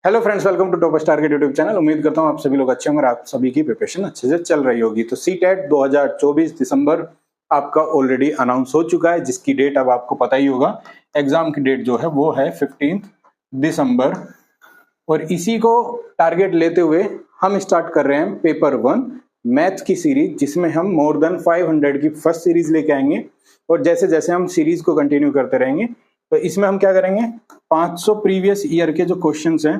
Hello friends, welcome to top star के YouTube channel. उम्मीद करता हूँ आप सभी लोग अच्छे होंगे और आप सभी की प्रिपरेशन अच्छे से चल रही होगी। तो सीटेट 2024 दिसंबर आपका ऑलरेडी अनाउंस हो चुका है, जिसकी डेट अब आपको पता ही होगा। एग्जाम की डेट जो है वो है 15 दिसंबर और इसी को टारगेट लेते हुए हम स्टार्ट कर रहे हैं पेपर 1 मैथ की सीरीज, जिसमें हम मोर देन 500 की फर्स्ट सीरीज लेके आएंगे। और जैसे जैसे हम सीरीज को कंटिन्यू करते रहेंगे तो इसमें हम क्या करेंगे, 500 प्रीवियस ईयर के जो क्वेश्चंस हैं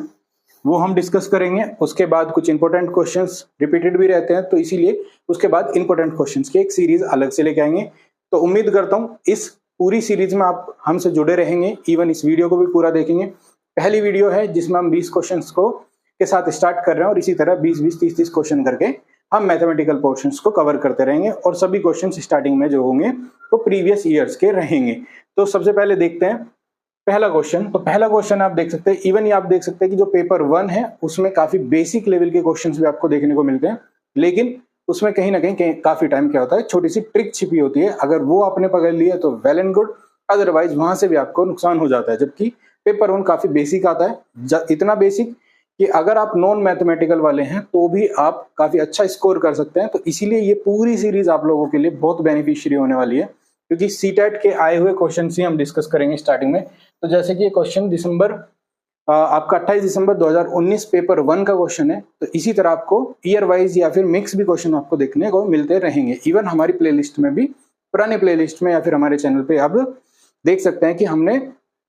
वो हम डिस्कस करेंगे। उसके बाद कुछ इंपॉर्टेंट क्वेश्चंस रिपीटेड भी रहते हैं, तो इसीलिए उसके बाद इंपॉर्टेंट क्वेश्चंस की एक सीरीज अलग से लेके आएंगे। तो उम्मीद करता हूं इस पूरी सीरीज में आप हमसे जुड़े रहेंगे, इवन इस वीडियो को भी पूरा देखेंगे। पहली वीडियो है जिसमें हम 20 क्वेश्चंस को के साथ स्टार्ट कर रहे हैं और इसी तरह 20-20, 30-30 क्वेश्चन करके हम मैथमेटिकल पोर्शंस को कवर करते रहेंगे और सभी क्वेश्चन स्टार्टिंग में जो होंगे वो प्रीवियस ईयर्स के रहेंगे। तो सबसे पहले देखते हैं पहला क्वेश्चन। तो पहला क्वेश्चन आप देख सकते हैं, इवन ये आप देख सकते हैं कि जो पेपर 1 है उसमें काफी बेसिक लेवल के क्वेश्चंस भी आपको देखने को मिलते हैं, लेकिन उसमें कहीं ना कहीं काफी टाइम क्या होता है, छोटी सी ट्रिक छिपी होती है। अगर वो आपने पकड़ लिया तो वेल एंड गुड, अदरवाइज वहां से भी आपको नुकसान हो जाता है। जबकि पेपर 1 काफी बेसिक आता है, इतना बेसिक कि अगर आप नॉन मैथमेटिकल वाले हैं तो भी आप काफी अच्छा स्कोर कर सकते हैं। तो इसीलिए ये पूरी सीरीज आप लोगों के लिए बहुत बेनिफिशियरी होने वाली है, क्योंकि सीटेट के आए हुए क्वेश्चन ही हम डिस्कस करेंगे स्टार्टिंग में। तो जैसे कि ये क्वेश्चन आपका 28 दिसंबर 2019 पेपर 1 का क्वेश्चन है, तो इसी तरह आपको ईयर वाइज या फिर मिक्स भी क्वेश्चन आपको देखने को मिलते रहेंगे। इवन हमारी प्लेलिस्ट में भी, पुराने प्लेलिस्ट में या फिर हमारे चैनल पे आप देख सकते हैं कि हमने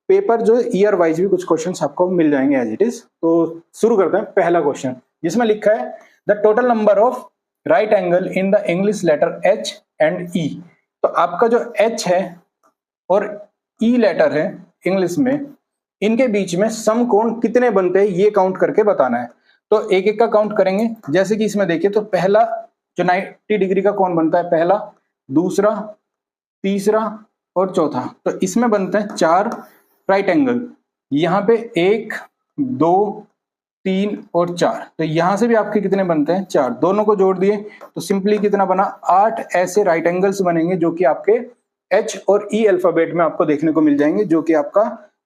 पेपर जो ईयर वाइज भी कुछ क्वेश्चंस आपको मिल जाएंगे एज इट इज। तो शुरू करते हैं पहला क्वेश्चन, जिसमें लिखा है the total number of right angle in the English letter H and E. तो आपका जो एच है और ई लेटर है इंग्लिश में, इनके बीच में समकोण कितने बनते हैं ये काउंट करके बताना है। तो एक एक का काउंट करेंगे। जैसे कि इसमें देखिए, तो पहला जो 90 डिग्री का कोण बनता है, पहला, दूसरा, तीसरा और चौथा, तो इसमें बनते हैं 4 राइट एंगल। यहाँ पे 1, 2, 3 और 4, तो यहां से भी आपके कितने बनते हैं, 4। दोनों को जोड़ दिए तो सिंपली कितना बना, 8 ऐसे राइट एंगल्स बनेंगे जो कि आपके एच और ई अल्फाबेट में आपको देखने को मिल जाएंगे, जो कि आपका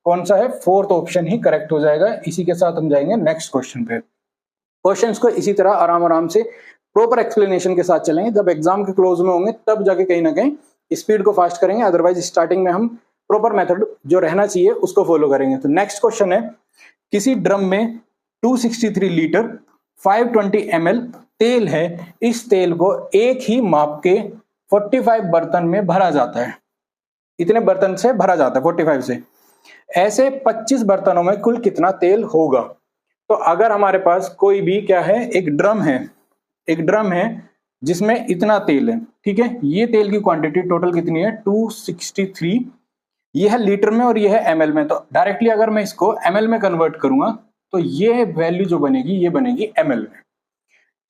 कौन सा है, 4th ऑप्शन ही करेक्ट हो जाएगा। इसी के साथ हम जाएंगे नेक्स्ट क्वेश्चन पे। क्वेश्चंस को इसी तरह आराम आराम से प्रॉपर एक्सप्लेनेशन के साथ चलेंगे। जब एग्जाम के क्लोज में होंगे तब जाके कहीं ना कहीं स्पीड को फास्ट करेंगे, अदरवाइज स्टार्टिंग में हम प्रॉपर मेथड जो रहना चाहिए उसको फॉलो करेंगे। तो नेक्स्ट क्वेश्चन है, किसी ड्रम में 263 लीटर 520 ml तेल है। इस तेल को एक ही माप के 45 बर्तन में भरा जाता है। इतने बर्तन से भरा जाता है 45 से। ऐसे 25 बर्तनों में कुल कितना तेल होगा। तो अगर हमारे पास कोई भी क्या है, एक ड्रम है जिसमें इतना तेल है, ठीक है। ये तेल की क्वांटिटी टोटल कितनी है, 263। ये है लीटर में और ये है ml में। तो डायरेक्टली अगर मैं इसको ml में कन्वर्ट करूंगा तो ये वैल्यू जो बनेगी ये बनेगी ml में,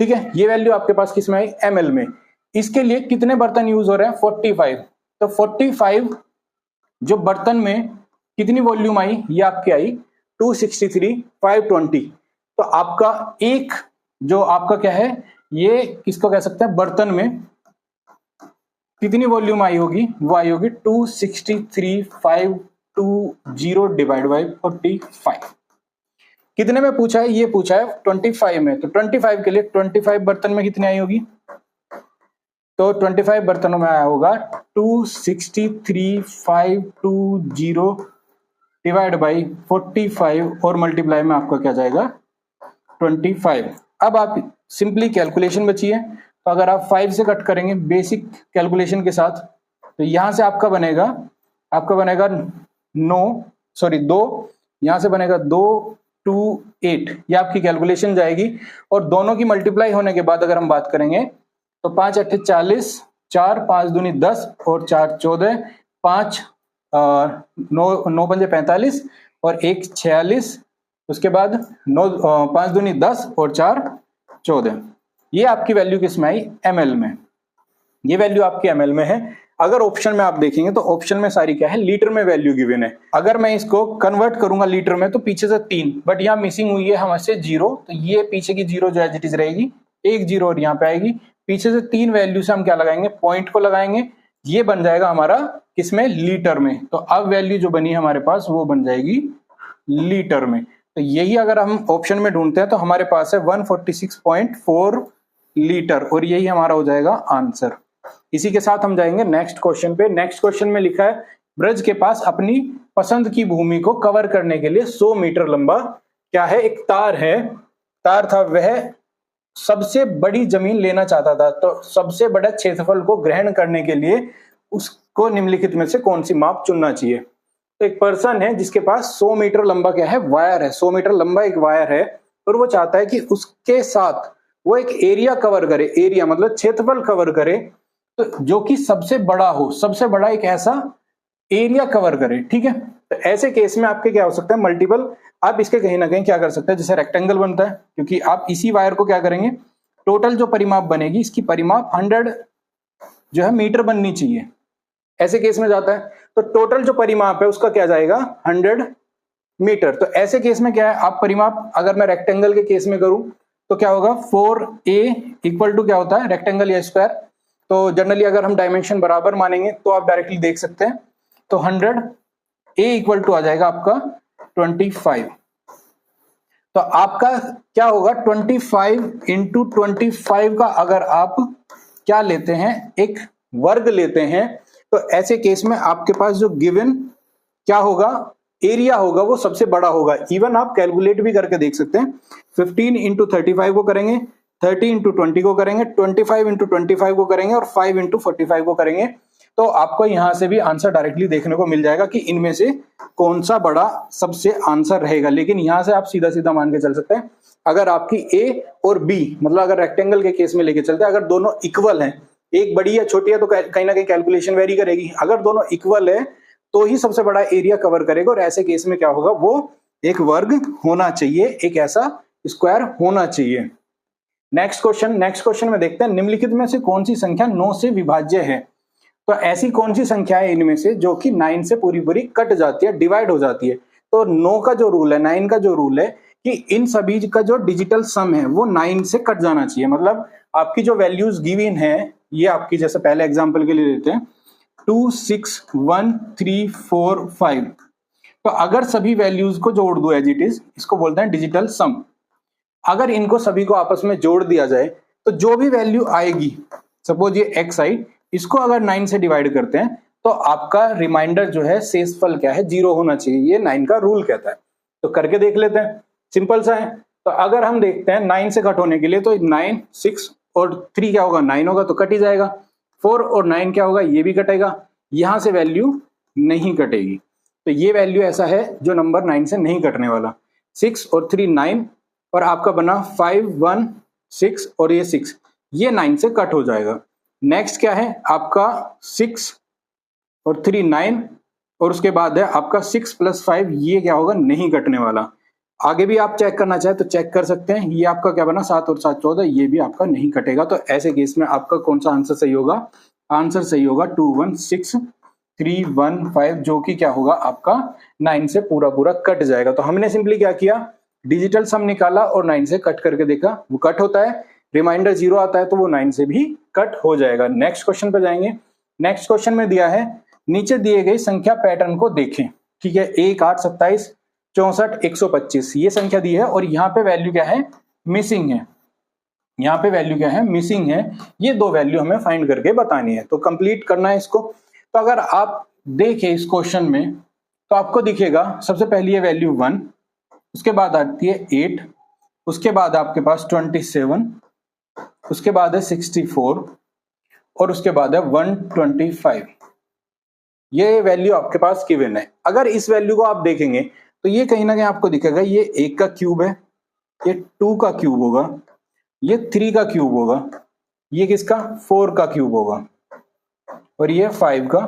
ठीक है। ये वैल्यू आपके पास किस में आई, ml में। इसके लिए कितने बर्तन यूज हो रहे हैं, 45। तो 45 जो बर्तन में कितनी वॉल्यूम आई, ये आपकी आई 263 520। तो आपका एक जो आपका क्या है, ये किसको कह सकते हैं, बर्तन में कितनी वॉल्यूम आई होगी, वो आई होगी 263 520 डिवाइड बाई 45। कितने में पूछा है, ये पूछा है 25 में। तो 25 के लिए 25 बर्तन में कितनी आई होगी, तो 25 बर्तनों में आया होगा 263 520 डिवाइड बाई 45 और मल्टीप्लाई में आपका क्या जाएगा, 25। अब आप सिंपली कैलकुलेशन बची है, तो अगर आप 5 से कट करेंगे बेसिक कैलकुलेशन के साथ, तो यहां से आपका बनेगा 2, यहां से बनेगा 2 2 8। ये आपकी कैलकुलेशन जाएगी। और दोनों की मल्टीप्लाई होने के बाद अगर हम बात करेंगे तो 5 8 40, 4 5 दूनी 10 और 4 14, 5 9 पंजे 45 और 1 46, उसके बाद 5 दूनी 10 और 4 14। ये आपकी वैल्यू किस में आई, ml में। ये वैल्यू आपकी ml में है। अगर ऑप्शन में आप देखेंगे तो ऑप्शन में सारी क्या है, लीटर में वैल्यू गिवन है। अगर मैं इसको कन्वर्ट करूंगा लीटर में तो पीछे से 3, बट यहाँ मिसिंग हुई है हमसे 0, तो ये पीछे की 0 जो एज इट इज रहेगी, 1 0 और यहाँ पे आएगी। पीछे से 3 वैल्यू से हम क्या लगाएंगे, पॉइंट को लगाएंगे। ये बन जाएगा हमारा किसमें, लीटर में। तो अब वैल्यू जो बनी है हमारे पास वो बन जाएगी लीटर में। तो यही अगर हम ऑप्शन में ढूंढते हैं तो हमारे पास है 146.4 लीटर और यही हमारा हो जाएगा आंसर। इसी के साथ हम जाएंगे नेक्स्ट क्वेश्चन पे। नेक्स्ट क्वेश्चन में लिखा है ब्रज के पास अपनी पसंद की भूमि को कवर करने के लिए 100 मीटर लंबा क्या है, एक तार है, तार था, वह सबसे बड़ी जमीन लेना चाहता था। तो सबसे बड़ा क्षेत्रफल को ग्रहण करने के लिए उसको निम्नलिखित में से कौन सी माप चुनना चाहिए। तो एक पर्सन है जिसके पास 100 मीटर लंबा क्या है, वायर है, 100 मीटर लंबा एक वायर है और वो चाहता है कि उसके साथ वो एक एरिया कवर करे, एरिया मतलब क्षेत्रफल कवर करे, तो जो कि सबसे बड़ा हो, सबसे बड़ा एक ऐसा एरिया कवर करे। ठीक है, तो ऐसे केस में आपके क्या हो सकता है, मल्टीपल, आप इसके कहीं ना कहीं क्या कर सकते हैं, जैसे रेक्टेंगल बनता है, क्योंकि आप इसी वायर को क्या करेंगे, टोटल जो परिमाप बनेगी इसकी परिमाप 100 जो है मीटर बननी चाहिए, ऐसे केस में जाता है। तो टोटल जो परिमाप है उसका क्या जाएगा 100 मीटर। तो ऐसे केस में क्या है, आप परिमाप अगर मैं रेक्टेंगल के केस में करूं तो क्या होगा 4a इक्वल टू क्या होता है रेक्टेंगल या स्क्वायर। तो जनरली अगर हम डायमेंशन बराबर मानेंगे तो आप डायरेक्टली देख सकते हैं, तो 100a इक्वल टू आ जाएगा आपका 25। तो आपका क्या होगा 25 इंटू 25 का अगर आप क्या लेते हैं, एक वर्ग लेते हैं, तो ऐसे केस में आपके पास जो गिवन क्या होगा, एरिया होगा, वो सबसे बड़ा होगा। इवन आप कैलकुलेट भी करके देख सकते हैं, 15 इंटू 35 को करेंगे, 30 इंटू 20 को करेंगे, 25 इंटू 25 को करेंगे और 5 इंटू 45 को करेंगे, तो आपको यहां से भी आंसर डायरेक्टली देखने को मिल जाएगा कि इनमें से कौन सा बड़ा सबसे आंसर रहेगा। लेकिन यहां से आप सीधा सीधा मान के चल सकते हैं, अगर आपकी ए और बी मतलब अगर रेक्टेंगल के केस में लेके चलते हैं, अगर दोनों इक्वल हैं, एक बड़ी या छोटी है तो कहीं ना कहीं कैलकुलेशन वेरी करेगी, अगर दोनों इक्वल है तो ही सबसे बड़ा एरिया कवर करेगा, और ऐसे केस में क्या होगा, वो एक वर्ग होना चाहिए, एक ऐसा स्क्वायर होना चाहिए। नेक्स्ट क्वेश्चन में देखते हैं, निम्नलिखित में से कौन सी संख्या 9 से विभाज्य है। तो ऐसी कौन सी संख्या है इनमें से जो कि 9 से पूरी पूरी कट जाती है, डिवाइड हो जाती है। तो 9 का जो रूल है, 9 का जो रूल है कि इन सभी का जो डिजिटल सम है वो 9 से कट जाना चाहिए। मतलब आपकी जो वैल्यूज गिवन है, ये आपकी जैसे पहले एग्जांपल के लिए लेते हैं 2 6 1 3 4 5, तो अगर सभी वैल्यूज को जोड़ दो एज इट इज, इसको बोलते हैं डिजिटल सम। अगर इनको सभी को आपस में जोड़ दिया जाए तो जो भी वैल्यू आएगी, सपोज ये x आई, इसको अगर 9 से डिवाइड करते हैं तो आपका रिमाइंडर जो है शेषफल क्या है 0 होना चाहिए, ये 9 का रूल कहता है। तो करके देख लेते हैं, सिंपल सा है। तो अगर हम देखते हैं 9 से कट होने के लिए, तो 9 6 और 3 क्या होगा 9 होगा, तो कट ही जाएगा। 4 और 9 क्या होगा, ये भी कटेगा, यहां से वैल्यू नहीं कटेगी। तो ये वैल्यू ऐसा है जो नंबर 9 से नहीं कटने वाला। 6 और 3 9 और आपका बना 5 1 6 और ये 6, ये 9 से कट हो जाएगा। नेक्स्ट क्या है आपका 6 और 3 9 और उसके बाद है आपका 6 + 5, ये क्या होगा नहीं कटने वाला। आगे भी आप चेक करना चाहे तो चेक कर सकते हैं, ये आपका क्या बना 7 और 7 14, ये भी आपका नहीं कटेगा। तो ऐसे केस में आपका कौन सा आंसर सही होगा, आंसर सही होगा 2 1 6 3 1 5, जो कि क्या होगा आपका 9 से पूरा पूरा कट जाएगा। तो हमने सिंपली क्या किया, डिजिटल सम निकाला और 9 से कट करके देखा, वो कट होता है, रिमाइंडर 0 आता है तो वो 9 से भी कट हो जाएगा। नेक्स्ट क्वेश्चन पे जाएंगे। नेक्स्ट क्वेश्चन में दिया है, नीचे दिए गई संख्या पैटर्न को देखें। ठीक है, 1 8 27 64 125 ये संख्या दी है और यहाँ पे वैल्यू क्या है मिसिंग है, यहाँ पे वैल्यू क्या है मिसिंग है। ये दो वैल्यू हमें फाइंड करके बतानी है, तो कंप्लीट करना है इसको। तो अगर आप देखें इस क्वेश्चन में तो आपको दिखेगा सबसे पहली है वैल्यू 1, उसके बाद आती है 8, उसके बाद आपके पास 27, उसके बाद है 64 और उसके बाद है 125। ये वैल्यू आपके पास गिवन है। अगर इस वैल्यू को आप देखेंगे तो ये कहीं ना कहीं आपको दिखेगा, ये 1 का क्यूब है, ये 2 का क्यूब होगा, ये 3 का क्यूब होगा, ये किसका 4 का क्यूब होगा और ये 5 का।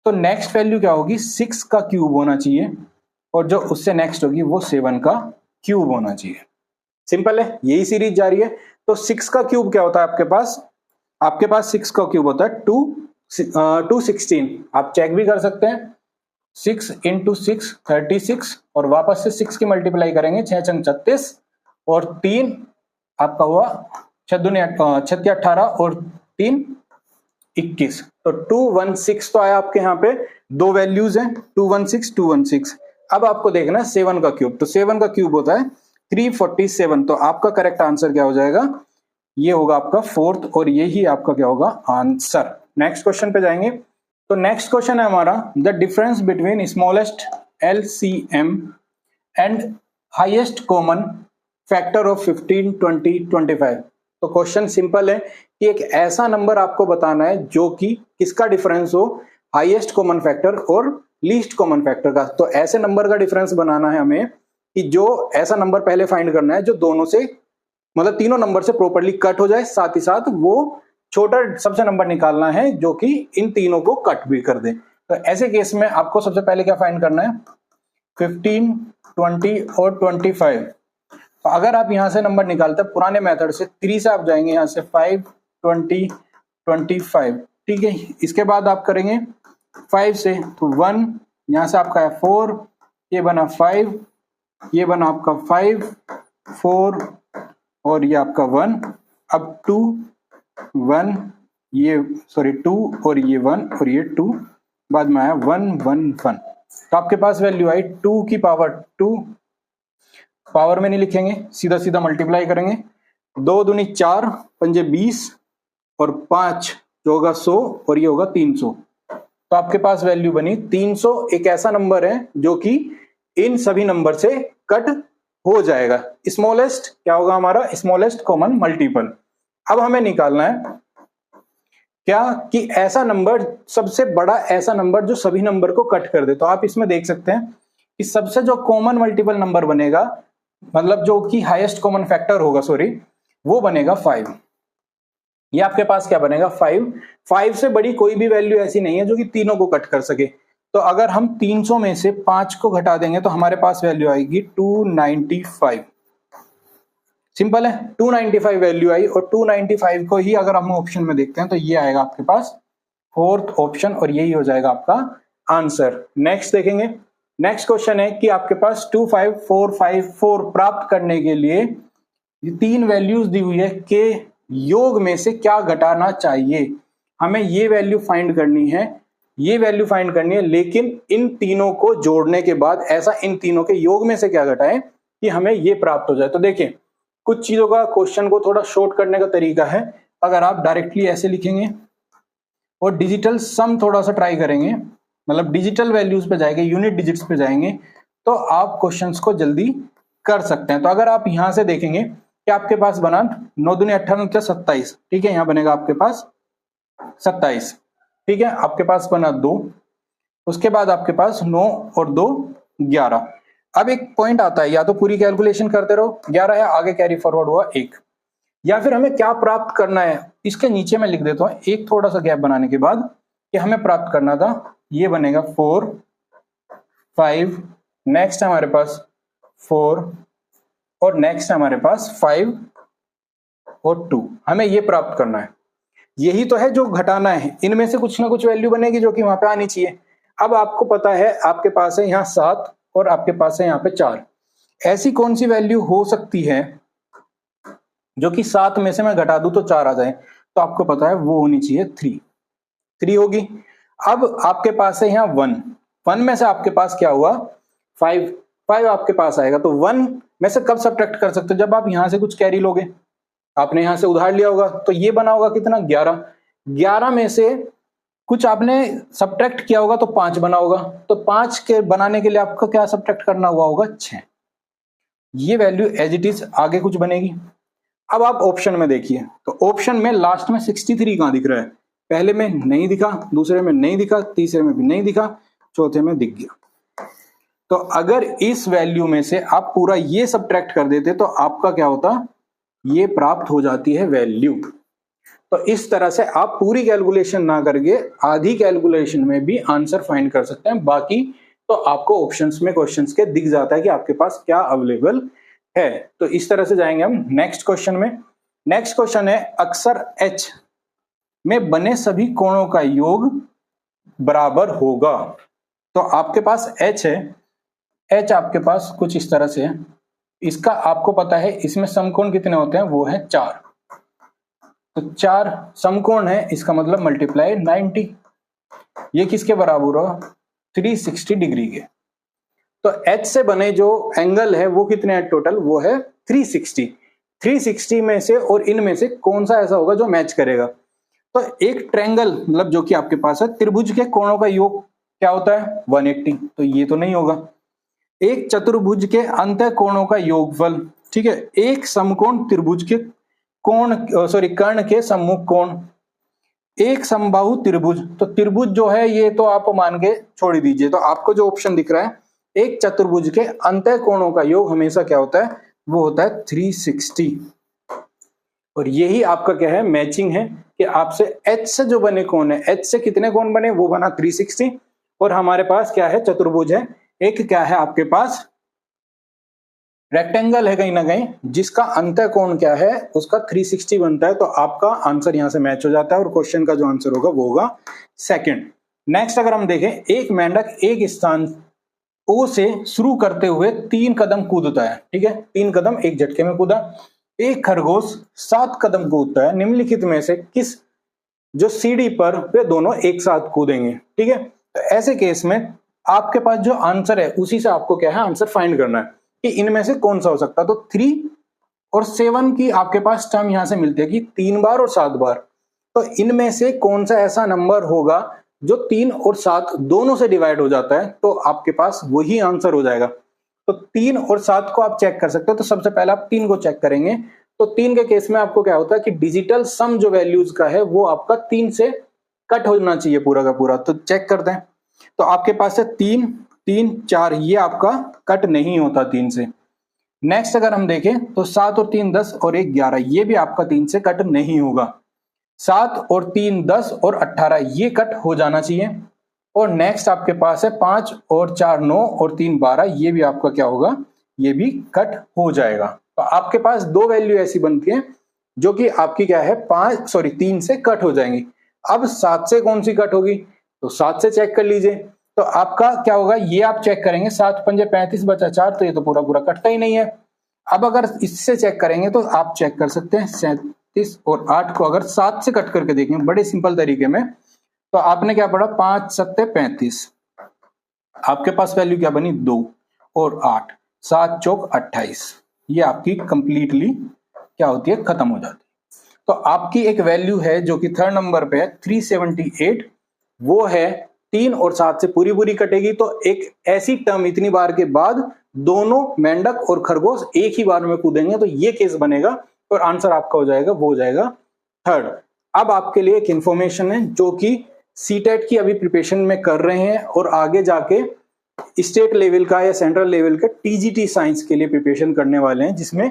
तो नेक्स्ट वैल्यू क्या होगी 6 का क्यूब होना चाहिए और जो उससे नेक्स्ट होगी वो 7 का क्यूब होना चाहिए। सिंपल है, यही सीरीज जा रही है। तो 6 का क्यूब क्या होता है आपके पास 6 का क्यूब होता है 216। आप चेक भी कर सकते हैं, 6 × 6 36 और वापस से 6 की मल्टीप्लाई करेंगे 6 × 36 और 3 आपका हुआ 6 18 और 3 21। तो 216 तो आया आपके यहाँ पे, दो वैल्यूज हैं 216 216। अब आपको देखना है 7 का क्यूब, तो 7 का क्यूब होता है 347। तो आपका करेक्ट आंसर क्या हो जाएगा, ये होगा आपका फोर्थ, और यही आपका क्या होगा आंसर। नेक्स्ट क्वेश्चन पे जाएंगे। तो नेक्स्ट क्वेश्चन है हमारा, the difference between smallest LCM and highest common factor of 15, 20, 25। तो क्वेश्चन सिंपल है कि एक ऐसा नंबर आपको बताना है जो कि किसका डिफरेंस हो, हाईएस्ट कॉमन फैक्टर और लीस्ट कॉमन फैक्टर का। तो ऐसे नंबर का डिफरेंस बनाना है हमें कि जो ऐसा नंबर पहले फाइंड करना है जो दोनों से मतलब तीनों नंबर से प्रॉपर्ली कट हो जाए, साथ ही साथ वो छोटा सबसे नंबर निकालना है जो कि इन तीनों को कट भी कर दे। तो ऐसे केस में आपको सबसे पहले क्या फाइंड करना है, 15, 20 और 25। तो अगर आप यहां से नंबर निकालते हैं पुराने मेथड से, 3 से आप जाएंगे यहां से 5, 20, 25, ठीक है। इसके बाद आप करेंगे 5 से, तो 1, यहां से आपका है 4, ये बना 5, ये बना आपका 5, 4 और ये आपका 1, अब 2, 1, ये सॉरी 2 और ये 1 और ये 2, बाद में आया 1, 1, 1। तो आपके पास वैल्यू आई 2 की पावर 2, पावर में नहीं लिखेंगे, सीधा सीधा मल्टीप्लाई करेंगे। 2 दूनी 4, पंजे 20 और 5 जो होगा 100 और ये होगा 300। तो आपके पास वैल्यू बनी 300। एक ऐसा नंबर है जो कि इन सभी नंबर से कट हो जाएगा। स्मॉलेस्ट क्या होगा हमारा, स्मॉलेस्ट कॉमन मल्टीपल। अब हमें निकालना है क्या कि ऐसा नंबर, सबसे बड़ा ऐसा नंबर जो सभी नंबर को कट कर दे। तो आप इसमें देख सकते हैं कि सबसे जो कॉमन मल्टीपल नंबर बनेगा, मतलब जो कि हाईएस्ट कॉमन फैक्टर होगा, सॉरी, वो बनेगा 5। ये आपके पास क्या बनेगा 5। 5 से बड़ी कोई भी वैल्यू ऐसी नहीं है जो कि तीनों को कट कर सके। तो अगर हम 300 में से 5 को घटा देंगे तो हमारे पास वैल्यू आएगी 295। सिंपल है, 295 वैल्यू आई, और 295 को ही अगर हम ऑप्शन में देखते हैं तो ये आएगा आपके पास फोर्थ ऑप्शन, और यही हो जाएगा आपका आंसर। नेक्स्ट देखेंगे। नेक्स्ट क्वेश्चन है कि आपके पास 25454 प्राप्त करने के लिए 3 वैल्यूज दी हुई है के योग में से क्या घटाना चाहिए। हमें ये वैल्यू फाइंड करनी है, ये वैल्यू फाइंड करनी है, लेकिन इन तीनों को जोड़ने के बाद ऐसा इन तीनों के योग में से क्या घटाएं कि हमें ये प्राप्त हो जाए। तो देखिए, कुछ चीजों का क्वेश्चन को थोड़ा शॉर्ट करने का तरीका है। अगर आप डायरेक्टली ऐसे लिखेंगे और डिजिटल सम थोड़ा सा ट्राई करेंगे, मतलब डिजिटल वैल्यूज पे जाएंगे, यूनिट डिजिट्स पे जाएंगे, तो आप क्वेश्चंस को जल्दी कर सकते हैं। तो अगर आप यहां से देखेंगे कि आपके पास बना 9 दूनी 18 27, ठीक है, यहां बनेगा आपके पास 27, ठीक है। आपके पास बना 2, उसके बाद आपके पास 9 और 2 11। अब एक पॉइंट आता है, या तो पूरी कैलकुलेशन करते रहो, 11 है, आगे कैरी फॉरवर्ड हुआ 1, या फिर हमें क्या प्राप्त करना है इसके नीचे मैं लिख देता हूं एक थोड़ा सा गैप बनाने के बाद कि हमें प्राप्त करना था, ये बनेगा 4, 5, नेक्स्ट हमारे पास 4 और नेक्स्ट हमारे पास 5 और 2। हमें ये प्राप्त करना है, यही तो है जो घटाना है। इनमें से कुछ ना कुछ वैल्यू बनेगी जो कि वहां पे आनी चाहिए। अब आपको पता है आपके पास है यहाँ 7 और आपके पास है यहाँ पे 4। ऐसी कौन सी वैल्यू हो सकती है जो कि 7 में से मैं घटा दूं तो 4 आ जाए। तो आपको पता है वो होनी चाहिए 3 होगी। अब आपके पास है यहाँ 1 में से आपके पास क्या हुआ 5 आपके पास आएगा। तो 1 में से कब सब्ट्रैक्ट कर सकते हो, जब आप यहां से कुछ कैरी लोगे। आपने यहां से उधार लिया होगा तो ये बना होगा कितना 11 में से कुछ आपने सब्ट्रैक्ट किया होगा तो 5 बना होगा। तो 5 के बनाने के लिए आपको क्या सब्ट्रैक्ट करना हुआ होगा 6। ये वैल्यू एज इट इज आगे कुछ बनेगी। अब आप ऑप्शन में देखिए, तो ऑप्शन में लास्ट में 63 कहां दिख रहा है, पहले में नहीं दिखा, दूसरे में नहीं दिखा, तीसरे में भी नहीं दिखा, चौथे में दिख गया। तो अगर इस वैल्यू में से आप पूरा ये सब्ट्रैक्ट कर देते तो आपका क्या होता, ये प्राप्त हो जाती है वैल्यू। तो इस तरह से आप पूरी कैलकुलेशन ना करके आधी कैलकुलेशन में भी आंसर फाइंड कर सकते हैं। बाकी तो आपको ऑप्शंस में क्वेश्चंस के दिख जाता है कि आपके पास क्या अवेलेबल है। तो इस तरह से जाएंगे हम नेक्स्ट क्वेश्चन में। नेक्स्ट क्वेश्चन है, अक्सर H में बने सभी कोणों का योग बराबर होगा। तो आपके पास H है, H आपके पास कुछ इस तरह से है। इसका आपको पता है इसमें समकोण कितने होते हैं, वो है 4। तो 4 समकोण है, इसका मतलब मल्टीप्लाई 90। ये किसके बराबर हुआ 360 डिग्री के। तो h से बने जो एंगल है वो कितने हैं टोटल, वो है 360। 360 में से और इनमें से कौन सा ऐसा होगा जो मैच करेगा। तो एक ट्रायंगल मतलब जो कि आपके पास है, त्रिभुज के कोणों का योग क्या होता है 180, तो ये तो नहीं होगा। एक चतुर्भुज के अंतः कोणों का योगफल, ठीक है। एक समकोण त्रिभुज के कोण कर्ण के सम्मुख कोण, एक समबाहु त्रिभुज, तो त्रिभुज जो है ये तो आप मान के छोड़ दीजिए। तो आपको जो ऑप्शन दिख रहा है, एक चतुर्भुज के अंतः कोणों का योग हमेशा क्या होता है, वो होता है 360। और यही आपका क्या है, मैचिंग है कि आपसे h से जो बने कोण है, h से कितने कोण बने, वो बना 360। और हमारे पास क्या है, चतुर्भुज है, एक क्या है आपके पास रेक्टेंगल है कहीं ना कहीं, जिसका अंतः कोण क्या है उसका 360 बनता है। तो आपका आंसर यहां से मैच हो जाता है और क्वेश्चन का जो आंसर होगा वो होगा सेकंड। नेक्स्ट अगर हम देखें, एक मेंढक एक स्थान O से शुरू करते हुए 3 कदम कूदता है, ठीक है, 3 कदम एक झटके में कूदा। एक खरगोश 7 कदम कूदता है, निम्नलिखित में से किस जो सीढ़ी पर वे दोनों एक साथ कूदेंगे, ठीक है। तो ऐसे केस में आपके पास जो आंसर है उसी से आपको क्या है आंसर फाइंड करना है कि इनमें से कौन सा हो सकता है। तो 3 और 7 की आपके पास टर्म यहां से मिलती है कि 3 बार और 7 बार। तो इनमें से कौन सा ऐसा नंबर होगा जो 3 और 7 दोनों से डिवाइड हो जाता है, तो आपके पास वही आंसर हो जाएगा। तो 3 और 7 को आप चेक कर सकते हो। तो सबसे पहले आप 3 को चेक करेंगे। तो 3 के केस में आपको क्या होता है कि डिजिटल सम जो वैल्यूज का है वो आपका 3 से कट होना चाहिए पूरा का पूरा। तो चेक करते हैं। तो आपके पास है 3, 3, 4, ये आपका कट नहीं होता 3 से। नेक्स्ट अगर हम देखें तो 7 और 3 10 और 1 11, ये भी आपका 3 से कट नहीं होगा। 7 और 3 10 और 18, ये कट हो जाना चाहिए। और नेक्स्ट आपके पास है 5 और 4 9 और 3 12, ये भी आपका क्या होगा, ये भी कट हो जाएगा। तो आपके पास दो वैल्यू ऐसी बनती है जो कि आपकी क्या है 3 से कट हो जाएंगी। अब 7 से कौन सी कट होगी, तो 7 से चेक कर लीजिए। तो आपका क्या होगा, ये आप चेक करेंगे 7 पंजे 35 बचा 4, तो ये तो पूरा पूरा कटता ही नहीं है। अब अगर इससे चेक करेंगे तो आप चेक कर सकते हैं 37 और 8 को अगर 7 से कट करके देखें बड़े सिंपल तरीके में, तो आपने क्या पढ़ा 5 7 35, आपके पास वैल्यू क्या बनी 2 और 8, 7 चौक 28, ये आपकी कंप्लीटली क्या होती है खत्म हो जाती है। तो आपकी एक वैल्यू है जो कि थर्ड नंबर पे है 378, वो है 3 और 7 से पूरी पूरी कटेगी। तो एक ऐसी टर्म इतनी बार के बाद दोनों मेंढक और खरगोश एक ही बार में कूदेंगे, तो ये केस बनेगा और आंसर आपका हो जाएगा वो हो जाएगा थर्ड। अब आपके लिए एक इंफॉर्मेशन है जो कि सीटेट की अभी प्रिपरेशन में कर रहे हैं और आगे जाके स्टेट लेवल का या सेंट्रल लेवल का टीजीटी साइंस के लिए प्रिपरेशन करने वाले हैं, जिसमें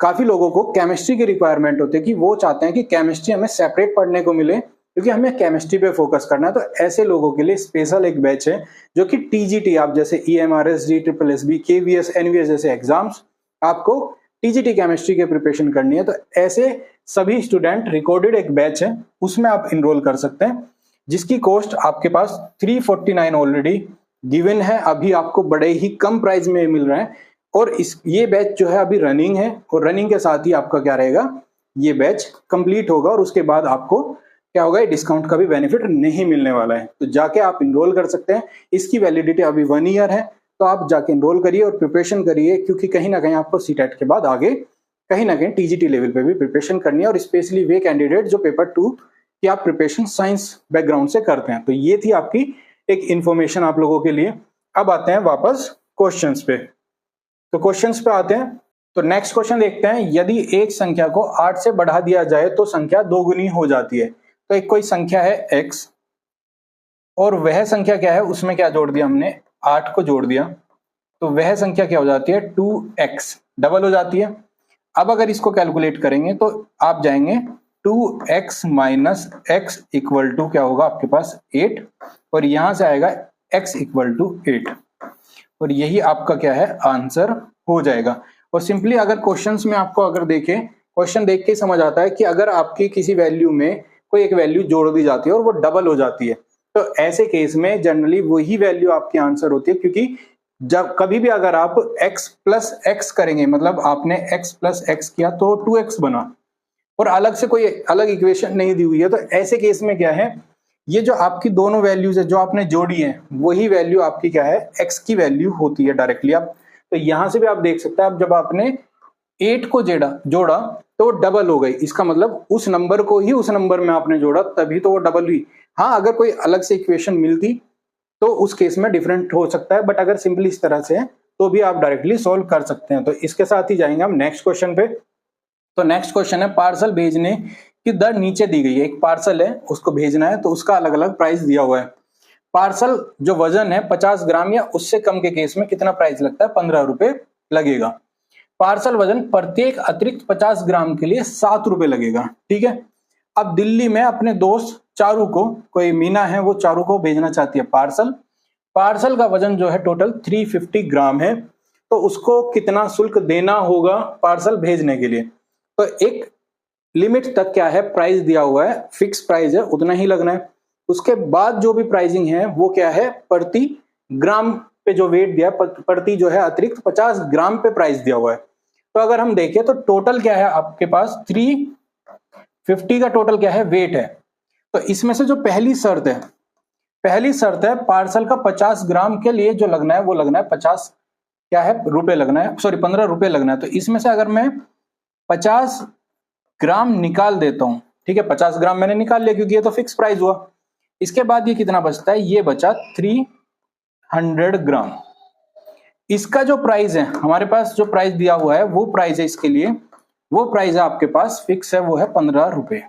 काफी लोगों को केमिस्ट्री की रिक्वायरमेंट होती है कि वो चाहते हैं कि केमिस्ट्री हमें सेपरेट पढ़ने को मिले क्योंकि हमें केमिस्ट्री पे फोकस करना है। तो ऐसे लोगों के लिए स्पेशल एक बैच है जो कि टीजीटी, आप जैसे EMRSD, SSSB, KVS, NVS जैसे एग्जाम्स आपको टीजीटी केमिस्ट्री के प्रिपरेशन करनी है। तो ऐसे सभी स्टूडेंट रिकॉर्डेड एक बैच है, उसमें आप इनरोल कर सकते हैं, जिसकी कॉस्ट आपके पास 349 ऑलरेडी गिवन है, अभी आपको बड़े ही कम प्राइस में मिल रहा है। और ये बैच जो है अभी रनिंग है और रनिंग के साथ ही आपका क्या रहेगा, ये बैच कंप्लीट होगा और उसके बाद आपको क्या होगा, डिस्काउंट का भी बेनिफिट नहीं मिलने वाला है। तो जाके आप इनरोल कर सकते हैं, इसकी वैलिडिटी अभी 1 ईयर है। तो आप जाके इनरोल करिए और प्रिपरेशन करिए, क्योंकि कहीं ना कहीं आपको सीटेट के बाद आगे कहीं ना कहीं टीजीटी लेवल पे भी प्रिपरेशन करनी है, और स्पेशली वे कैंडिडेट जो पेपर 2 की आप प्रिपरेशन साइंस बैकग्राउंड से करते हैं। तो ये थी आपकी एक इंफॉर्मेशन आप लोगों के लिए। अब आते हैं वापस क्वेश्चंस पे। तो क्वेश्चंस पे आते हैं। तो नेक्स्ट क्वेश्चन देखते हैं, यदि एक संख्या को 8 से बढ़ा दिया जाए तो संख्या दोगुनी हो जाती है। तो एक कोई संख्या है x और वह संख्या क्या है, उसमें क्या जोड़ दिया हमने, 8 को जोड़ दिया, तो वह संख्या क्या हो जाती है 2x, डबल हो जाती है। अब अगर इसको कैलकुलेट करेंगे तो आप जाएंगे 2x minus x equal to क्या होगा आपके पास 8, और यहां से आएगा x इक्वल टू 8, और यही आपका क्या है आंसर हो जाएगा। और सिंपली अगर क्वेश्चंस में आपको अगर देखें, क्वेश्चन देख के समझ आता है कि अगर आपकी किसी वैल्यू में कोई एक वैल्यू जोड़ दी जाती है और वो डबल हो जाती है, तो ऐसे केस में जनरली वही वैल्यू आपकी आंसर होती है, क्योंकि जब कभी भी अगर आप x प्लस x करेंगे, मतलब आपने x प्लस x किया तो 2x बना और अलग से कोई अलग इक्वेशन नहीं दी हुई है, तो ऐसे केस में क्या है ये जो आपकी दोनों वैल्यूज है जो आपने जोड़ी है वही वैल्यू आपकी क्या है, x की वैल्यू होती है डायरेक्टली। आप तो यहां से भी आप देख सकते हैं, अब जब आपने 8 को जोड़ा तो वो डबल हो गई, इसका मतलब उस नंबर को ही उस नंबर में आपने जोड़ा तभी तो वो डबल हुई। हाँ, अगर कोई अलग से इक्वेशन मिलती तो उस केस में डिफरेंट हो सकता है, बट अगर सिंपली इस तरह से है तो भी आप डायरेक्टली सोल्व कर सकते हैं। तो इसके साथ ही जाएंगे हम नेक्स्ट क्वेश्चन पे। तो नेक्स्ट क्वेश्चन है पार्सल भेजने की दर नीचे दी गई है। एक पार्सल है, उसको भेजना है, तो उसका अलग अलग प्राइस दिया हुआ है। पार्सल जो वजन है 50 ग्राम या उससे कम के केस में कितना प्राइस लगता है, 15 रुपए लगेगा। पार्सल वजन प्रत्येक अतिरिक्त 50 ग्राम के लिए 7 रुपए लगेगा। ठीक है। अब दिल्ली में अपने दोस्त चारू को, कोई मीना है, वो चारू को भेजना चाहती है पार्सल। पार्सल का वजन जो है टोटल 350 ग्राम है, तो उसको कितना शुल्क देना होगा पार्सल भेजने के लिए। तो एक लिमिट तक क्या है, प्राइस दिया हुआ है, फिक्स प्राइस है, उतना ही लगना है। उसके बाद जो भी प्राइसिंग है वो क्या है, प्रति ग्राम पे जो वेट दिया, प्रति जो है अतिरिक्त 50 ग्राम पे प्राइस दिया हुआ है। तो अगर हम देखें तो टोटल क्या है आपके पास 350 का टोटल क्या है, वेट है। तो इसमें से जो पहली शर्त है पार्सल का 50 ग्राम के लिए जो लगना है वो लगना है 50 क्या है रुपए लगना है, सॉरी 15 रुपए लगना है। तो इसमें से अगर मैं 50 ग्राम निकाल देता हूं, ठीक है, 50 ग्राम मैंने निकाल लिया क्योंकि ये तो फिक्स प्राइस हुआ। इसके बाद ये कितना बचता है, ये बचा 300 ग्राम। इसका जो प्राइस है हमारे पास, जो प्राइस दिया हुआ है वो प्राइस है इसके लिए, वो प्राइस है आपके पास फिक्स है, वो है 15 रुपए।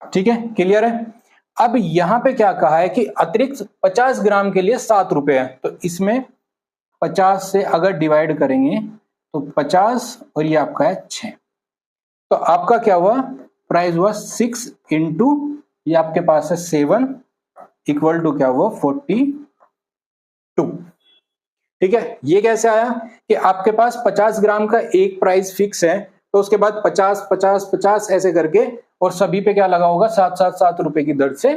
ठीक है, क्लियर है। अब यहां पे क्या कहा है कि अतिरिक्त 50 ग्राम के लिए 7 रुपए है, तो इसमें 50 से अगर डिवाइड करेंगे तो 50 और ये आपका है 6, तो आपका क्या हुआ, प्राइस हुआ 6 इंटू ये आपके पास है 7 इक्वल टू क्या हुआ 42। ठीक है। ये कैसे आया कि आपके पास 50 ग्राम का एक प्राइस फिक्स है, तो उसके बाद 50 50 50 ऐसे करके और सभी पे क्या लगा होगा, 7 रुपए की दर से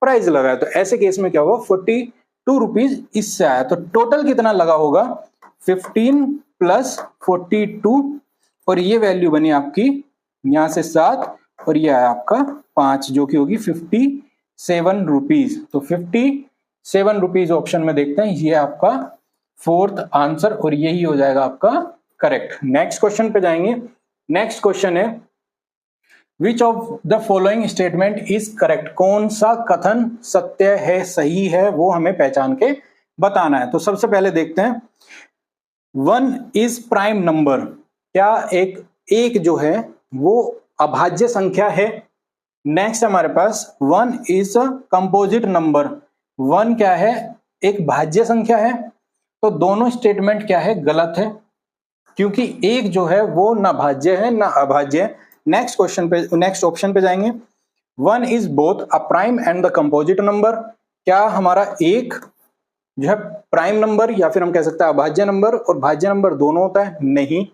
प्राइस लगा है। तो ऐसे केस में क्या हुआ 42 रुपीज इससे आया। तो टोटल कितना लगा होगा 15 प्लस 42 और ये वैल्यू बनी आपकी यहां से 7 और ये आया आपका 5 जो कि होगी 57 रुपीज। तो 57 रुपीज ऑप्शन में देखते हैं, ये आपका फोर्थ आंसर और यही हो जाएगा आपका करेक्ट। नेक्स्ट क्वेश्चन पे जाएंगे। नेक्स्ट क्वेश्चन है which of the following statement is correct, कौन सा कथन सत्य है, सही है, वो हमें पहचान के बताना है। तो सबसे पहले देखते हैं 1 इज प्राइम नंबर, क्या एक जो है वो अभाज्य संख्या है। नेक्स्ट हमारे पास 1 इज अ कंपोजिट नंबर, 1 क्या है, एक भाज्य संख्या है। तो दोनों स्टेटमेंट क्या है, गलत है, क्योंकि एक जो है वो ना भाज्य है ना अभाज्य है। नेक्स्ट क्वेश्चन पे, नेक्स्ट ऑप्शन पे जाएंगे। 1 is both a prime and the composite number, क्या हमारा एक जो है प्राइम नंबर या फिर हम कह सकते हैं अभाज्य नंबर और भाज्य नंबर दोनों होता है, नहीं।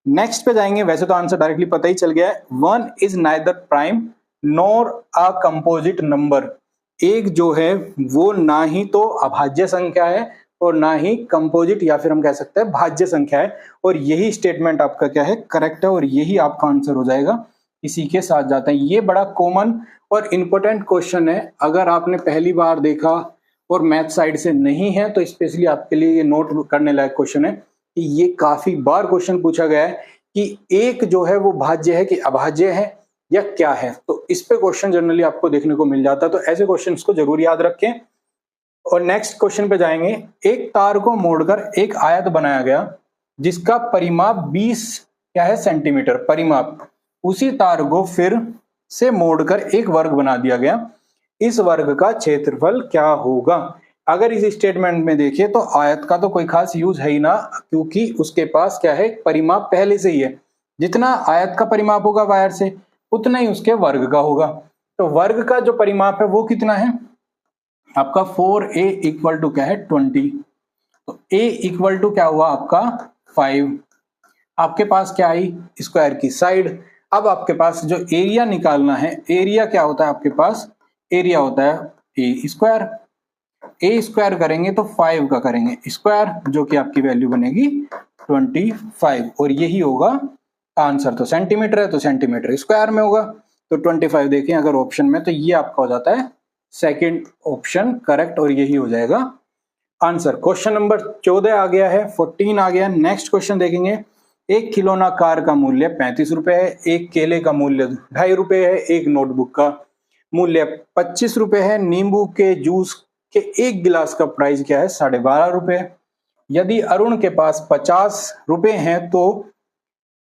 नेक्स्ट पे जाएंगे, वैसे तो आंसर डायरेक्टली पता ही चल गया है, 1 is neither prime nor a composite number, एक जो है वो ना ही तो अभाज्य संख्या है और ना ही कंपोजिट या फिर हम कह सकते हैं भाज्य संख्या है। और यही स्टेटमेंट आपका क्या है, करेक्ट है और यही आपका आंसर हो जाएगा। इसी के साथ जाते हैं, ये बड़ा कॉमन और इंपॉर्टेंट क्वेश्चन है। अगर आपने पहली बार देखा और मैथ साइड से नहीं है तो स्पेशली आपके लिए ये नोट करने लायक क्वेश्चन है कि ये काफी बार क्वेश्चन पूछा गया है कि एक जो है वो भाज्य है कि अभाज्य है या क्या है। तो इस पे क्वेश्चन जनरली आपको देखने को मिल जाता है, तो ऐसे क्वेश्चंस को जरूर याद रखें। और नेक्स्ट क्वेश्चन पे जाएंगे। एक तार को मोड़कर एक आयत बनाया गया जिसका परिमाप 20 क्या है सेंटीमीटर परिमाप, उसी तार को फिर से मोड़कर एक वर्ग बना दिया गया, इस वर्ग का क्षेत्रफल क्या होगा। अगर इस स्टेटमेंट में देखिए तो आयत का तो कोई खास यूज है ही ना, क्योंकि उसके पास क्या है परिमाप पहले से ही है, जितना आयत का परिमाप होगा वायर से उतना ही उसके वर्ग का होगा। तो वर्ग का जो परिमाप है वो कितना है आपका 4a इक्वल टू क्या है 20, तो a इक्वल टू क्या हुआ आपका 5, आपके पास क्या आई स्क्वायर की साइड। अब आपके पास जो एरिया निकालना है, एरिया क्या होता है आपके पास, एरिया होता है ए स्क्वायर करेंगे तो 5 का करेंगे स्क्वायर जो कि आपकी वैल्यू बनेगी 25 और यही होगा आंसर। तो सेंटीमीटर है तो सेंटीमीटर स्क्वायर में होगा। तो 25 देखें अगर ऑप्शन में, तो ये आपका हो जाता है सेकंड ऑप्शन करेक्ट, और यही हो जाएगा आंसर। क्वेश्चन नंबर 14 आ गया है, 14 आ गया। नेक्स्ट क्वेश्चन देखेंगे। एक खिलौना कार का मूल्य 35 रुपए है, एक केले का मूल्य 2.5 रुपए है, एक नोटबुक का मूल्य 25 रुपए है, नींबू के जूस के एक गिलास का प्राइस क्या है 12.5 रुपए। यदि अरुण के पास 50 रुपए हैं तो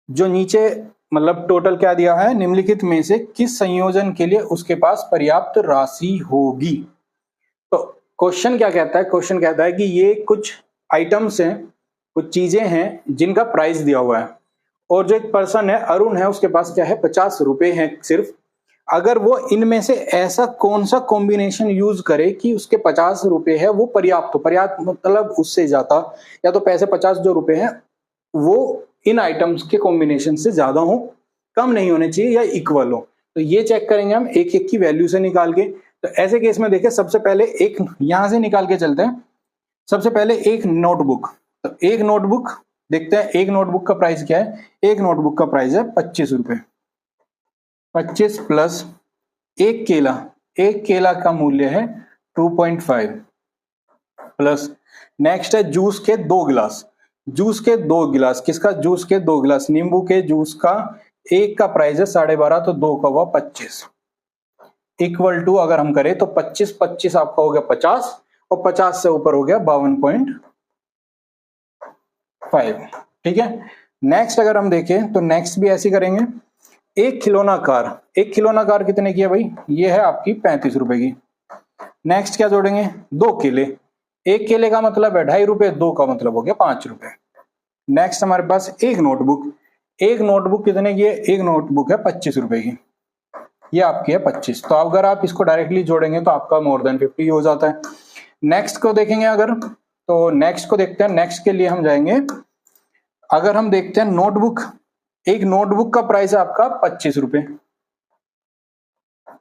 जो नीचे मतलब टोटल क्या दिया है, निम्नलिखित में से किस संयोजन के लिए उसके पास पर्याप्त राशि होगी। तो क्वेश्चन क्या कहता है, क्वेश्चन कहता है कि ये कुछ आइटम्स हैं, कुछ चीजें हैं जिनका प्राइस दिया हुआ है, और जो एक पर्सन है अरुण है, उसके पास क्या है 50 रुपए हैं सिर्फ। अगर वो इनमें से ऐसा कौन सा कॉम्बिनेशन यूज करे कि उसके 50 रुपए है वो पर्याप्त हो, पर्याप्त मतलब उससे ज्यादा, या तो पैसे 50 जो रुपए हैं वो इन आइटम्स के कॉम्बिनेशन से ज्यादा हो, कम नहीं होने चाहिए, या इक्वल हो। तो ये चेक करेंगे हम एक एक की वैल्यू से निकाल के। तो ऐसे केस में देखिए, सबसे पहले एक यहां से निकाल के चलते हैं। सबसे पहले एक नोटबुक, तो एक नोटबुक देखते हैं, एक नोटबुक का प्राइस क्या है। एक नोटबुक का प्राइस है 25 रुपए, 25 प्लस एक केला, एक केला का मूल्य है 2.5 प्लस, नेक्स्ट है जूस के 2 गिलास, जूस के 2 गिलास, किसका जूस के 2 गिलास, नींबू के जूस का एक का प्राइस है 12.5, तो 2 का हुआ 25, इक्वल टू अगर हम करें तो 25 25 आपका हो गया 50, और 50 से ऊपर हो गया 52.5। ठीक है। नेक्स्ट अगर हम देखें तो नेक्स्ट भी ऐसे करेंगे। एक खिलौना कार, एक खिलौना कार कितने की है भाई, ये है आपकी 35 रुपए की। नेक्स्ट क्या जोड़ेंगे, 2 केले, एक केले का मतलब है 2.5 रुपए, 2 का मतलब हो गया 5 रुपए। नेक्स्ट हमारे पास एक नोटबुक, एक नोटबुक कितने की है, एक नोटबुक है 25 रुपए की, ये आपकी है 25। तो अगर आप इसको डायरेक्टली जोड़ेंगे तो आपका मोर देन 50 हो जाता है। नेक्स्ट को देखेंगे अगर, तो नेक्स्ट को देखते हैं। नेक्स्ट के लिए हम जाएंगे, अगर हम देखते हैं नोटबुक, एक नोटबुक का प्राइस है आपका 25 रुपए,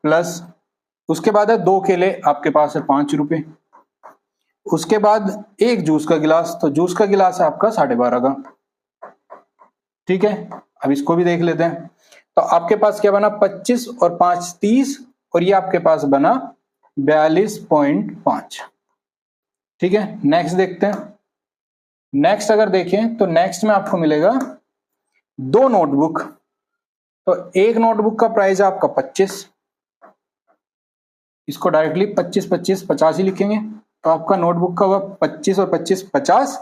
प्लस उसके बाद है 2 केले आपके पास है 5 रुपए, उसके बाद एक जूस का गिलास, तो जूस का गिलास है आपका 12.5 का। ठीक है, अब इसको भी देख लेते हैं। तो आपके पास क्या बना, 25 और 5 30, और ये आपके पास बना 42.5। ठीक है, नेक्स्ट देखते हैं। नेक्स्ट अगर देखें तो नेक्स्ट में आपको मिलेगा 2 नोटबुक, तो एक नोटबुक का प्राइस है आपका 25, इसको डायरेक्टली 25 25 50 ही लिखेंगे, तो आपका नोटबुक का हुआ 25 और 25 50,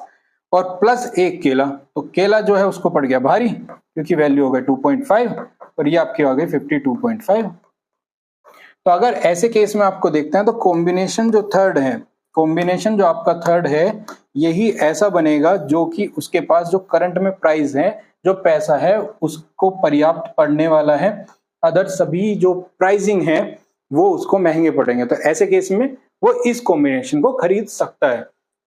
और प्लस एक केला, तो केला जो है उसको पड़ गया भारी क्योंकि वैल्यू हो गई 2.5, और ये आपकी आ गई 52.5। तो अगर ऐसे केस में आपको देखते हैं तो कॉम्बिनेशन जो थर्ड है, कॉम्बिनेशन जो आपका थर्ड है, यही ऐसा बनेगा जो कि उसके पास जो करंट में प्राइस है, जो पैसा है उसको पर्याप्त पड़ने वाला है, अदर सभी जो प्राइसिंग है वो उसको महंगे पड़ेंगे। तो ऐसे केस में वो इस कॉम्बिनेशन को खरीद सकता है।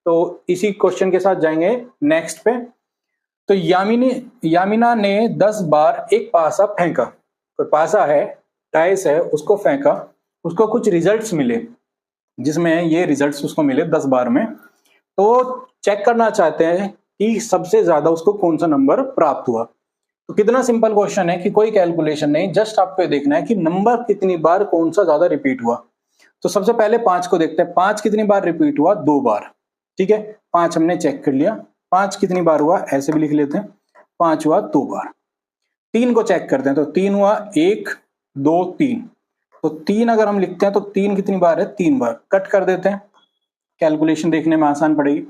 तो इसी क्वेश्चन के साथ जाएंगे नेक्स्ट पे। तो यामिना ने 10 बार एक पासा फेंका, कोई पासा है, डाइस है, उसको फेंका, उसको कुछ रिजल्ट्स मिले, जिसमें ये रिजल्ट्स उसको मिले 10 बार में। तो चेक करना चाहते हैं कि सबसे ज्यादा उसको कौन सा नंबर प्राप्त हुआ। तो कितना सिंपल क्वेश्चन है कि कोई कैलकुलेशन नहीं, जस्ट आपको देखना है कि नंबर कितनी बार कौन सा ज्यादा रिपीट हुआ। तो सबसे पहले 5 को देखते हैं, 5 कितनी बार रिपीट हुआ, 2 बार। ठीक है, 5 हमने चेक कर लिया, 5 कितनी बार हुआ, ऐसे भी लिख लेते हैं, 5 हुआ 2 बार। 3 को चेक करते हैं, तो 3 हुआ 1 2 3, तो 3 अगर हम लिखते हैं तो 3 कितनी बार है, 3 बार। कट कर देते हैं, कैलकुलेशन देखने में आसान पड़ेगी।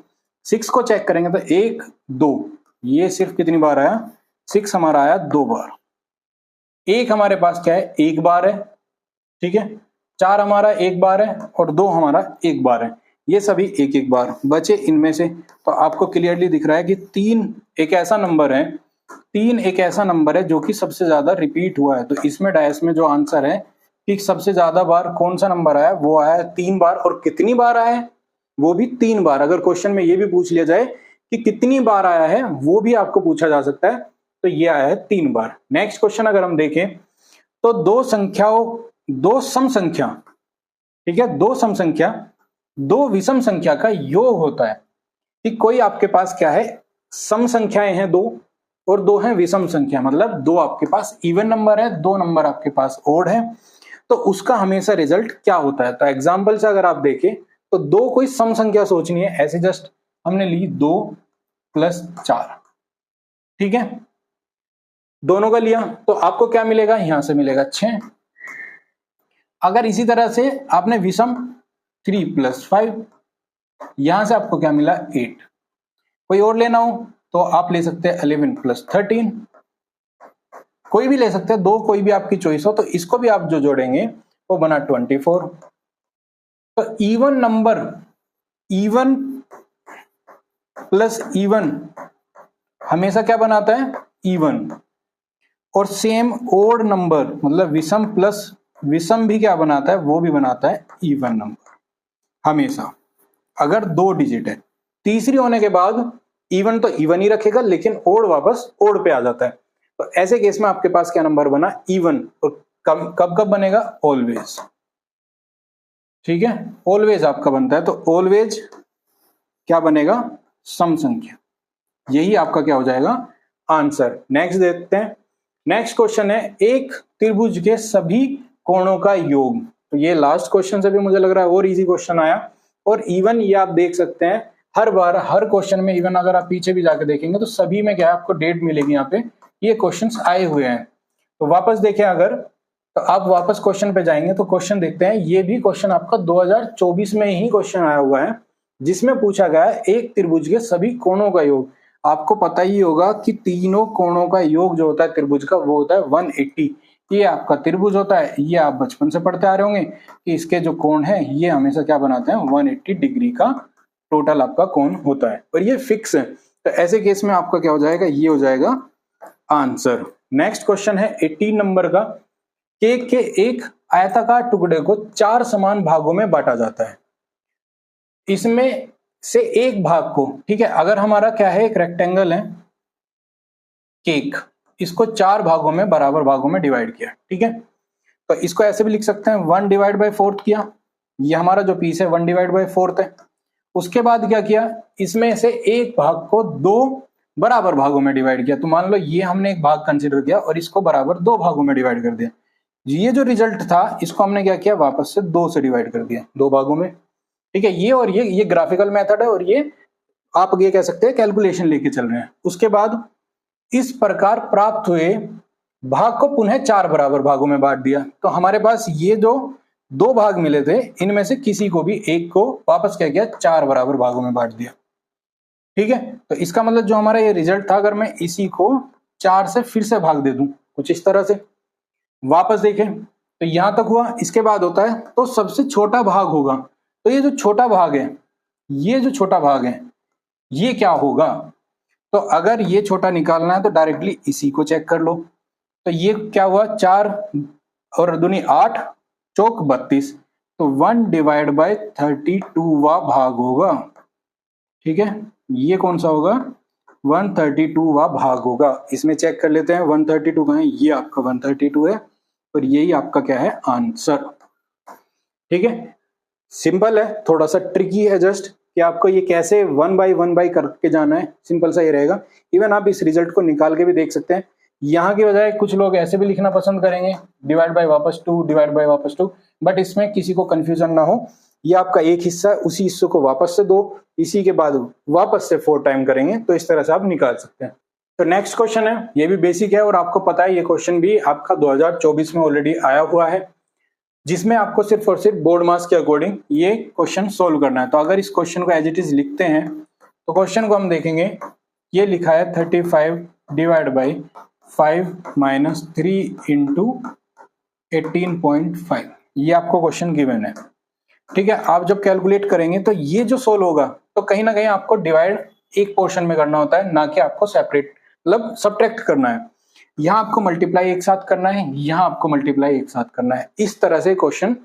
6 को चेक करेंगे तो 1 2, ये सिर्फ कितनी बार आया, 6 हमारा आया 2 बार। 1 हमारे पास क्या है, 1 बार है। ठीक है, 4 हमारा 1 बार है, और 2 हमारा 1 बार है, ये सभी 1 1 बार बचे इनमें से। तो आपको क्लियरली दिख रहा है कि 3 एक ऐसा नंबर है, 3 एक ऐसा नंबर है जो कि सबसे ज्यादा रिपीट हुआ है। तो इसमें डायस में जो आंसर है कि सबसे ज्यादा बार कौन सा नंबर आया, वो आया 3 बार। और कितनी बार आया है, वो भी 3 बार। अगर क्वेश्चन में ये भी पूछ लिया जाए कि कितनी बार आया है, वो भी आपको पूछा जा सकता है। तो ये आया है 3 बार। नेक्स्ट क्वेश्चन अगर हम देखें तो दो सम संख्या, ठीक है, 2 सम संख्या 2 विषम संख्या का योग होता है। कि कोई आपके पास क्या है, सम संख्याएं हैं 2, और 2 है विषम संख्या, मतलब 2 आपके पास इवन नंबर है, 2 नंबर आपके पास ओड है, तो उसका हमेशा रिजल्ट क्या होता है। तो एग्जाम्पल से अगर आप देखें तो 2 कोई सम संख्या सोचनी है, ऐसे जस्ट हमने ली 2 + 4, ठीक है, दोनों का लिया तो आपको क्या मिलेगा, यहां से मिलेगा 6। अगर इसी तरह से आपने विषम 3 + 5, यहां से आपको क्या मिला 8। कोई और लेना हो तो आप ले सकते हैं 11 + 13, कोई भी ले सकते हैं, 2 कोई भी आपकी चॉइस हो, तो इसको भी आप जो जोड़ेंगे वो बना 24। तो even number, even plus even हमेशा क्या बनाता है, इवन। और सेम ओड नंबर मतलब विषम प्लस विषम भी क्या बनाता है, वो भी बनाता है इवन नंबर हमेशा, अगर 2 डिजिट है। तीसरी होने के बाद इवन तो इवन ही रखेगा, लेकिन ओड वापस ओड पे आ जाता है। तो ऐसे केस में आपके पास क्या नंबर बना, इवन। और कब कब बनेगा, ऑलवेज, ठीक है, ऑलवेज आपका बनता है। तो ऑलवेज क्या बनेगा, सम संख्या, यही आपका क्या हो जाएगा आंसर। नेक्स्ट देखते हैं। नेक्स्ट क्वेश्चन है, एक त्रिभुज के सभी कोणों का योग। तो ये लास्ट क्वेश्चन से भी मुझे लग रहा है और इजी क्वेश्चन आया। और इवन ये आप देख सकते हैं हर बार हर क्वेश्चन में, इवन अगर आप पीछे भी जाकर देखेंगे तो सभी में क्या है, आपको डेट मिलेगी यहाँ पे, ये क्वेश्चंस आए हुए हैं। तो वापस देखें अगर, तो आप वापस क्वेश्चन पे जाएंगे तो क्वेश्चन देखते हैं, ये भी क्वेश्चन आपका 2024 में ही क्वेश्चन आया हुआ है, जिसमें पूछा गया है एक त्रिभुज के सभी कोणों का योग। आपको पता ही होगा कि तीनों कोणों का योग जो होता है त्रिभुज का, वो होता है 180। ये आपका त्रिभुज होता है, ये आप बचपन से पढ़ते आ रहे होंगे कि इसके जो कोण है ये हमेशा क्या बनाते हैं, 180 डिग्री का टोटल आपका कोण होता है, और ये फिक्स है। तो ऐसे केस में आपका क्या हो जाएगा, ये हो जाएगा आंसर। नेक्स्ट क्वेश्चन है 18 नंबर का, केक के एक आयताकार टुकड़े को 4 समान भागों में बांटा जाता है, इसमें से एक भाग को, ठीक है, अगर हमारा क्या है, एक रेक्टेंगल है केक, इसको 4 भागों में बराबर भागों में डिवाइड किया, ठीक है, तो इसको ऐसे भी लिख सकते हैं 1/4 किया, ये हमारा जो पीस है 1/4 है। उसके बाद क्या किया, इसमें से एक भाग को 2 बराबर भागों में डिवाइड किया। तो मान लो ये हमने एक भाग कंसीडर किया और इसको बराबर 2 भागों में डिवाइड कर दिया। ये जो रिजल्ट था इसको हमने क्या किया, वापस से 2 से डिवाइड कर दिया, 2 भागों में, ठीक है। ये और ये ग्राफिकल मेथड है, और ये आप ये कह सकते हैं कैलकुलेशन लेके चल रहे हैं। उसके बाद इस प्रकार प्राप्त हुए भाग को पुनः 4 बराबर भागों में बांट दिया। तो हमारे पास ये जो 2 भाग मिले थे, इनमें से किसी को भी एक को वापस क्या किया, 4 बराबर भागों में बांट दिया, ठीक है। तो इसका मतलब जो हमारा ये रिजल्ट था, अगर मैं इसी को 4 से फिर से भाग दे दूं कुछ इस तरह से, वापस देखें तो यहां तक हुआ। इसके बाद होता है तो सबसे छोटा भाग होगा, तो ये जो छोटा भाग है, ये जो छोटा भाग है ये क्या होगा। तो अगर ये छोटा निकालना है तो डायरेक्टली इसी को चेक कर लो। तो ये क्या हुआ, 4 और दूनी 8 चौक 32, तो 1/32वां भाग होगा, ठीक है। ये कौन सा होगा, 132वां भाग होगा। इसमें चेक कर लेते हैं 132 का है, ये आपका 132 है, और यही आपका क्या है आंसर, ठीक है। सिंपल है, थोड़ा सा ट्रिकी है जस्ट कि आपको ये कैसे 1 बाई 1 बाई करके जाना है, सिंपल सा ही रहेगा। इवन आप इस रिजल्ट को निकाल के भी देख सकते हैं। यहाँ की बजाय कुछ लोग ऐसे भी लिखना पसंद करेंगे, डिवाइड बाय वापस 2, डिवाइड बाय वापस 2, बट इसमें किसी को कंफ्यूजन ना हो, ये आपका एक हिस्सा है, उसी हिस्से को वापस से 2, इसी के बाद वापस से 4 टाइम करेंगे, तो इस तरह से आप निकाल सकते हैं। तो नेक्स्ट क्वेश्चन है, ये भी बेसिक है और आपको पता है ये क्वेश्चन भी आपका 2024 में ऑलरेडी आया हुआ है, जिसमें आपको सिर्फ और सिर्फ बोर्ड मार्क्स के अकॉर्डिंग ये क्वेश्चन सोल्व करना है। तो अगर इस क्वेश्चन को एज इट इज लिखते हैं तो क्वेश्चन को हम देखेंगे, ये लिखा है 35 डिवाइड बाई 5 माइनस 3 इंटू 18.5, ये आपको क्वेश्चन गिवन है, ठीक है। आप जब कैलकुलेट करेंगे तो ये जो सोल्व होगा तो कहीं ना कहीं आपको डिवाइड एक पोर्शन में करना होता है, ना कि आपको सेपरेट मतलब सब्ट्रैक्ट करना है। यहाँ आपको मल्टीप्लाई एक साथ करना है, यहाँ आपको मल्टीप्लाई एक साथ करना है। इस तरह से क्वेश्चन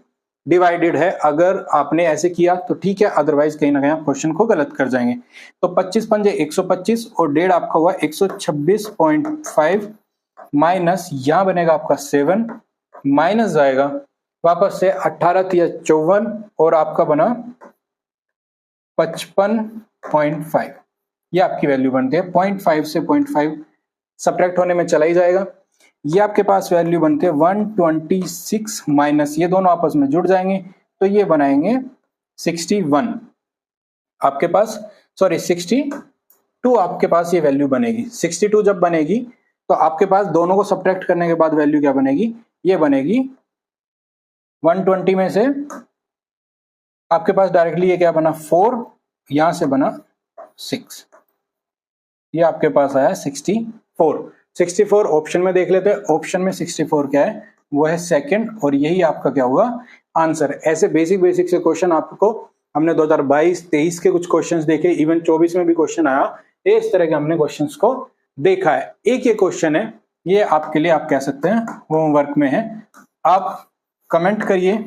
डिवाइडेड है। अगर आपने ऐसे किया तो ठीक है, अदरवाइज कहीं ना कहीं आप क्वेश्चन को गलत कर जाएंगे। तो 25 पंजे 125 और 1.5 आपका हुआ 126.5 माइनस यहाँ बनेगा आपका 7, माइनस जाएगा वापस से 18 या 54 और आपका बना 55.5, ये आपकी वैल्यू बनती है। 0.5 से 0.5 सब्ट्रैक्ट होने में चला ही जाएगा। ये आपके पास वैल्यू बनते हैं 126 माइनस, ये दोनों आपस में जुड़ जाएंगे तो ये बनाएंगे 61 आपके पास, सॉरी 62 आपके पास ये वैल्यू बनेगी। 62 जब बनेगी तो आपके पास दोनों को सब्ट्रैक्ट करने के बाद वैल्यू क्या बनेगी, ये बनेगी 120 में से आपके पास डायरेक्टली ये क्या बना 4, यहां से बना 6, ये आपके पास आया 64। 64 ऑप्शन में देख लेते हैं, ऑप्शन में 64 क्या है, वो है सेकंड, और यही आपका क्या होगा आंसर। ऐसे बेसिक से क्वेश्चन आपको हमने 2022-23 के कुछ क्वेश्चंस देखे, इवन 24 में भी क्वेश्चन आया, इस तरह के हमने क्वेश्चंस को देखा है। एक ये क्वेश्चन है, ये आपके लिए आप कह सकते हैं होमवर्क में है, आप कमेंट करिए,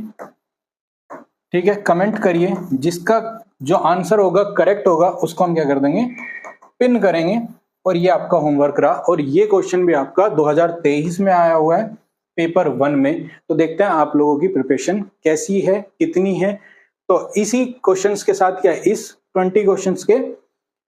ठीक है, कमेंट करिए, जिसका जो आंसर होगा करेक्ट होगा उसको हम क्या कर देंगे, पिन करेंगे, और ये आपका होमवर्क रहा। और ये क्वेश्चन भी आपका 2023 में आया हुआ है पेपर 1 में। तो देखते हैं आप लोगों की प्रिपरेशन कैसी है, कितनी है। तो इसी क्वेश्चंस के साथ, क्या इस 20 क्वेश्चंस के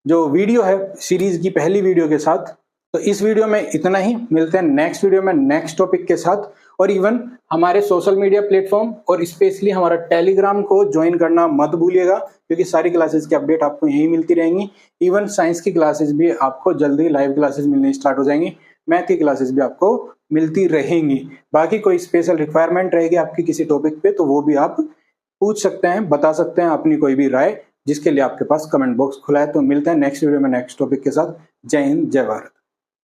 जो वीडियो है सीरीज की पहली वीडियो के साथ, तो इस वीडियो में इतना ही। मिलते हैं नेक्स्ट वीडियो में नेक्स्ट टॉपिक के साथ। और इवन हमारे सोशल मीडिया प्लेटफॉर्म और स्पेशली हमारा टेलीग्राम को ज्वाइन करना मत भूलिएगा, क्योंकि सारी क्लासेस की अपडेट आपको यहीं मिलती रहेंगी। इवन साइंस की क्लासेस भी आपको जल्दी लाइव क्लासेस मिलने स्टार्ट हो जाएंगी, मैथ की क्लासेस भी आपको मिलती रहेंगी। बाकी कोई स्पेशल रिक्वायरमेंट रहेगी आपकी किसी टॉपिक पे तो वो भी आप पूछ सकते हैं, बता सकते हैं अपनी कोई भी राय, जिसके लिए आपके पास कमेंट बॉक्स खुला है। तो मिलते हैं नेक्स्ट वीडियो में नेक्स्ट टॉपिक के साथ। जय हिंद, जय भारत।